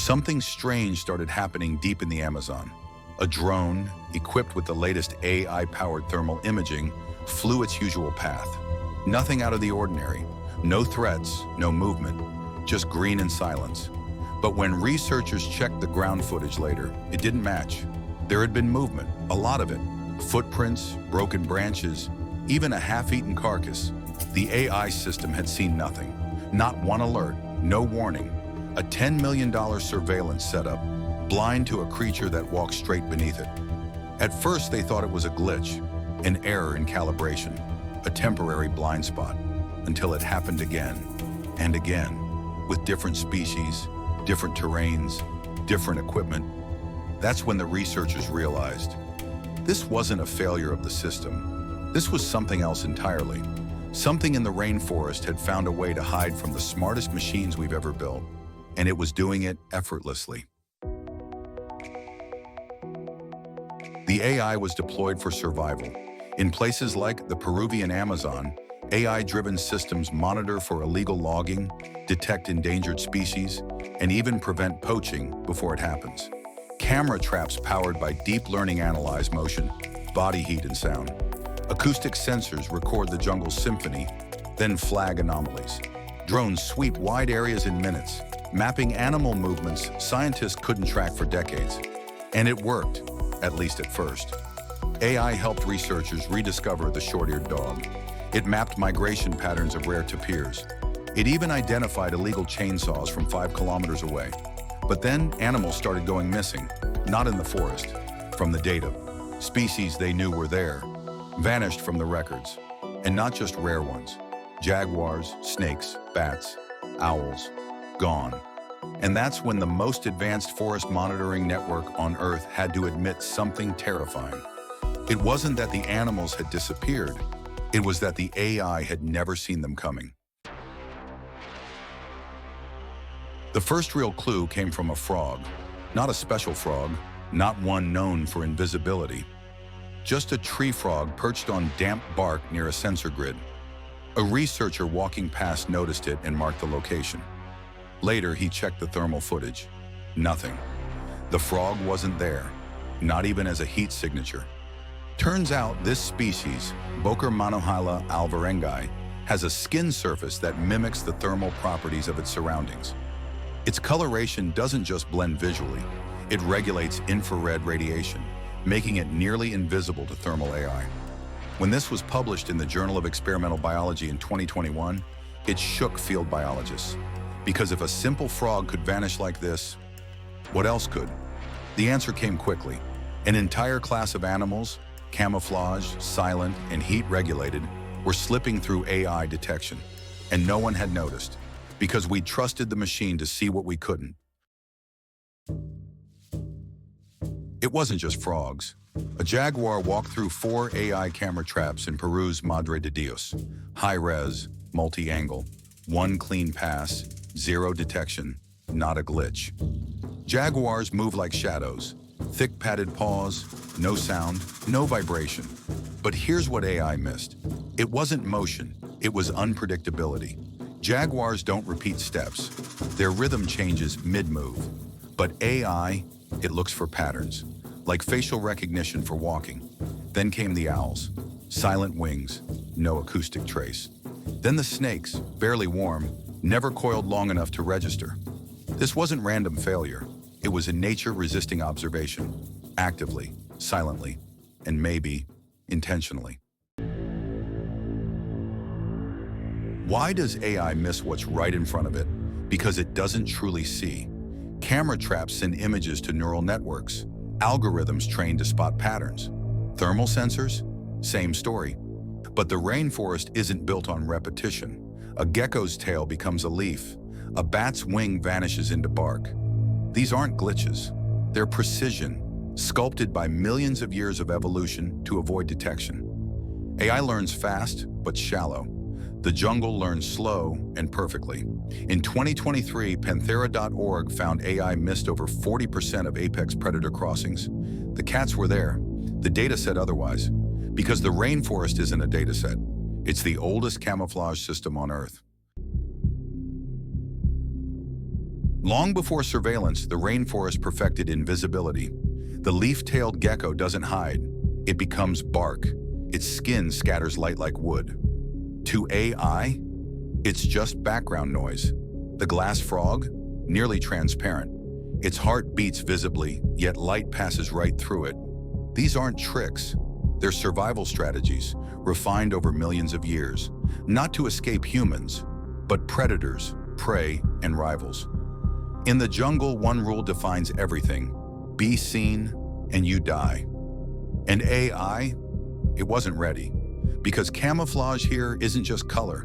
something strange started happening deep in the Amazon. A drone, equipped with the latest AI-powered thermal imaging, flew its usual path. Nothing out of the ordinary. No threats, no movement, just green and silence. But when researchers checked the ground footage later, it didn't match. There had been movement, a lot of it. Footprints, broken branches, even a half-eaten carcass. The AI system had seen nothing. Not one alert, no warning. A $10 million surveillance setup, blind to a creature that walked straight beneath it. At first, they thought it was a glitch, an error in calibration, a temporary blind spot, until it happened again and again, with different species, different terrains, different equipment. That's when the researchers realized this wasn't a failure of the system. This was something else entirely. Something in the rainforest had found a way to hide from the smartest machines we've ever built, and it was doing it effortlessly. The AI was deployed for survival. In places like the Peruvian Amazon, AI-driven systems monitor for illegal logging, detect endangered species, and even prevent poaching before it happens. Camera traps powered by deep learning analyze motion, body heat and sound. Acoustic sensors record the jungle's symphony, then flag anomalies. Drones sweep wide areas in minutes, mapping animal movements scientists couldn't track for decades. And it worked, at least at first. AI helped researchers rediscover the short-eared dog. It mapped migration patterns of rare tapirs. It even identified illegal chainsaws from 5 kilometers away. But then animals started going missing, not in the forest, from the data. Species they knew were there, vanished from the records. And not just rare ones. Jaguars, snakes, bats, owls, gone. And that's when the most advanced forest monitoring network on Earth had to admit something terrifying. It wasn't that the animals had disappeared. It was that the AI had never seen them coming. The first real clue came from a frog. Not a special frog, not one known for invisibility. Just a tree frog perched on damp bark near a sensor grid. A researcher walking past noticed it and marked the location. Later, he checked the thermal footage. Nothing. The frog wasn't there, not even as a heat signature. Turns out this species, Bokermanohyla alvarengai, has a skin surface that mimics the thermal properties of its surroundings. Its coloration doesn't just blend visually, it regulates infrared radiation, making it nearly invisible to thermal AI. When this was published in the Journal of Experimental Biology in 2021, it shook field biologists. Because if a simple frog could vanish like this, what else could? The answer came quickly. An entire class of animals, camouflaged, silent, and heat-regulated, were slipping through AI detection. And no one had noticed, because we trusted the machine to see what we couldn't. It wasn't just frogs. A jaguar walked through 4 AI camera traps in Peru's Madre de Dios. High-res, multi-angle, 1 clean pass, 0 detection, not a glitch. Jaguars move like shadows. Thick padded paws, no sound, no vibration. But here's what AI missed. It wasn't motion, it was unpredictability. Jaguars don't repeat steps. Their rhythm changes mid-move. But AI, it looks for patterns, like facial recognition for walking. Then came the owls. Silent wings, no acoustic trace. Then the snakes, barely warm, never coiled long enough to register. This wasn't random failure. It was a nature resisting observation, actively, silently, and maybe intentionally. Why does AI miss what's right in front of it? Because it doesn't truly see. Camera traps send images to neural networks, algorithms trained to spot patterns. Thermal sensors? Same story. But the rainforest isn't built on repetition. A gecko's tail becomes a leaf. A bat's wing vanishes into bark. These aren't glitches. They're precision, sculpted by millions of years of evolution to avoid detection. AI learns fast, but shallow. The jungle learns slow and perfectly. In 2023, Panthera.org found AI missed over 40% of apex predator crossings. The cats were there. The data said otherwise. Because the rainforest isn't a data set. It's the oldest camouflage system on Earth. Long before surveillance, the rainforest perfected invisibility. The leaf-tailed gecko doesn't hide. It becomes bark. Its skin scatters light like wood. To AI, it's just background noise. The glass frog, nearly transparent. Its heart beats visibly, yet light passes right through it. These aren't tricks. They're survival strategies, refined over millions of years, not to escape humans, but predators, prey, and rivals. In the jungle, one rule defines everything: be seen, and you die. And AI, it wasn't ready, because camouflage here isn't just color.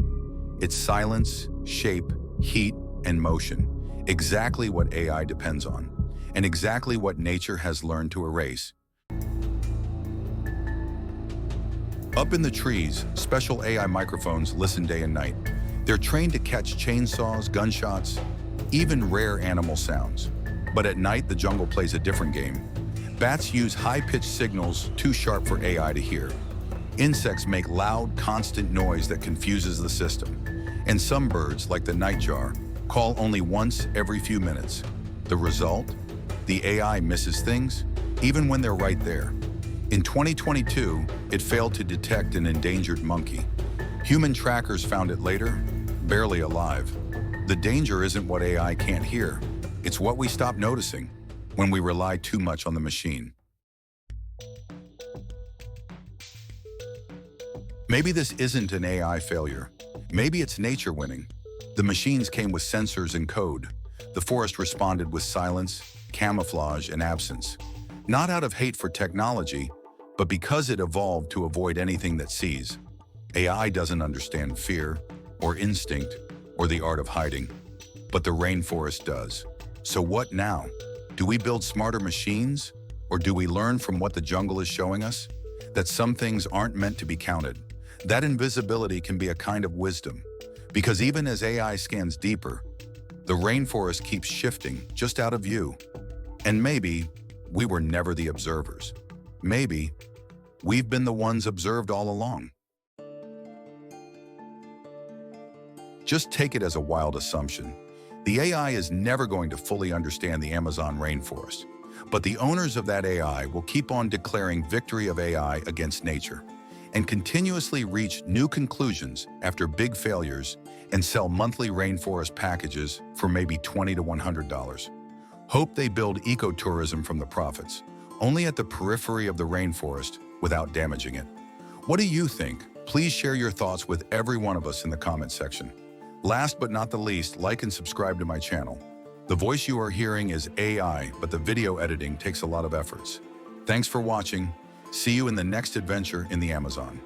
It's silence, shape, heat, and motion, exactly what AI depends on, and exactly what nature has learned to erase. Up in the trees, special AI microphones listen day and night. They're trained to catch chainsaws, gunshots, even rare animal sounds. But at night, the jungle plays a different game. Bats use high-pitched signals too sharp for AI to hear. Insects make loud, constant noise that confuses the system. And some birds, like the nightjar, call only once every few minutes. The result? The AI misses things, even when they're right there. In 2022, it failed to detect an endangered monkey. Human trackers found it later, barely alive. The danger isn't what AI can't hear. It's what we stop noticing when we rely too much on the machine. Maybe this isn't an AI failure. Maybe it's nature winning. The machines came with sensors and code. The forest responded with silence, camouflage, and absence. Not out of hate for technology, but because it evolved to avoid anything that sees. AI doesn't understand fear, or instinct, or the art of hiding. But the rainforest does. So what now? Do we build smarter machines? Or do we learn from what the jungle is showing us? That some things aren't meant to be counted. That invisibility can be a kind of wisdom. Because even as AI scans deeper, the rainforest keeps shifting just out of view. And maybe we were never the observers. Maybe we've been the ones observed all along. Just take it as a wild assumption. The AI is never going to fully understand the Amazon rainforest, but the owners of that AI will keep on declaring victory of AI against nature and continuously reach new conclusions after big failures and sell monthly rainforest packages for maybe $20 to $100. Hope they build ecotourism from the profits, only at the periphery of the rainforest without damaging it. What do you think? Please share your thoughts with every one of us in the comment section. Last but not the least, like and subscribe to my channel. The voice you are hearing is AI, but the video editing takes a lot of efforts. Thanks for watching. See you in the next adventure in the Amazon.